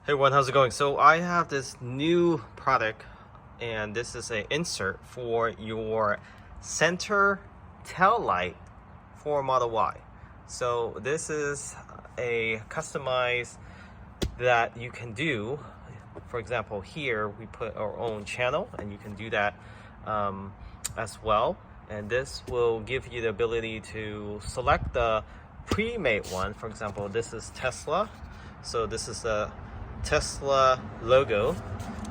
Hey everyone, how's it going? So I have this new product, and this is an insert for your center tail light for Model Y. So this is a customized that you can do. For example, here we put our own channel, and you can do that as well. And this will give you the ability to select the pre-made one. For example, this is Tesla. So this is the Tesla logo,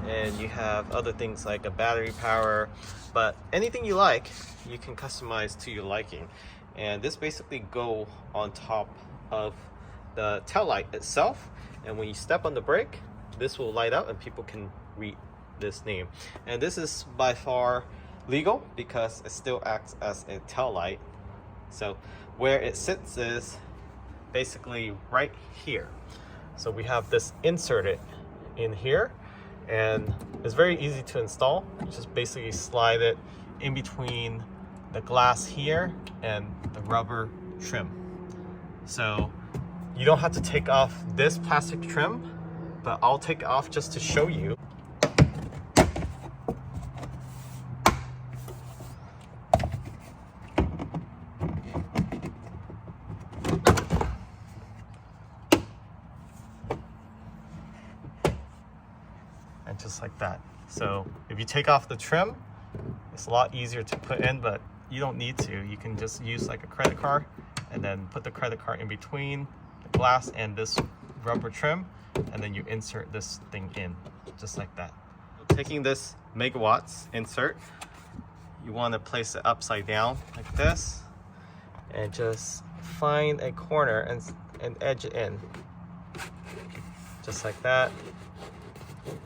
and you have other things like a battery power, but anything you like you can customize to your liking. And this basically go on top of the tail light itself, and when you step on the brake, this will light up and people can read this name. And this is by far legal because it still acts as a tail light. So where it sits is basically right here. So we have this inserted in here, and it's very easy to install. You just basically slide it in between the glass here and the rubber trim. So you don't have to take off this plastic trim, but I'll take it off just to show you. And just like that. So if you take off the trim, it's a lot easier to put in, but you don't need to. You can just use like a credit card and then put the credit card in between the glass and this rubber trim, and then you insert this thing in just like that. So taking this megawatts insert, you want to place it upside down like this and just find a corner and edge it in just like that.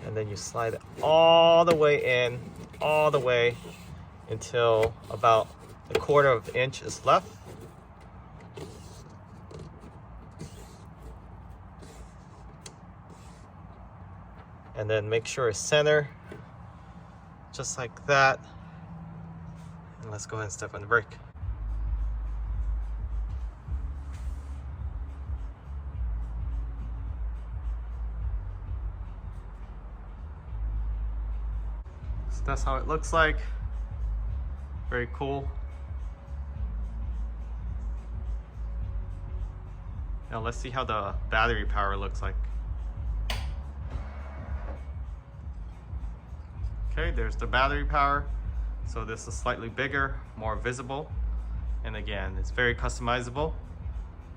And then you slide it all the way in, all the way until about a quarter of an inch is left. And then make sure it's center, just like that. And let's go ahead and step on the brake. So that's how it looks like. Very cool. Now let's see how the battery power looks like. Okay, there's the battery power. So this is slightly bigger, more visible. And again, it's very customizable.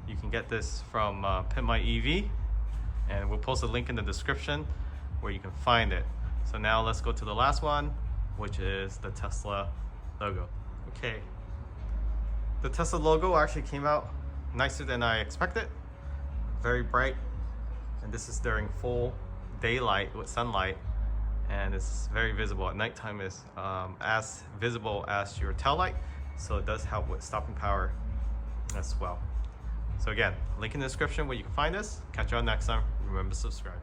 You can get this from Pimp My EV, and we'll post a link in the description where you can find it. So now let's go to the last one, which is the Tesla logo. Okay, the Tesla logo actually came out nicer than I expected. Very bright, and this is during full daylight with sunlight, and it's very visible. At nighttime is as visible as your tail light, so it does help with stopping power as well. So again, link in the description where you can find this. Catch you on next time. Remember to subscribe.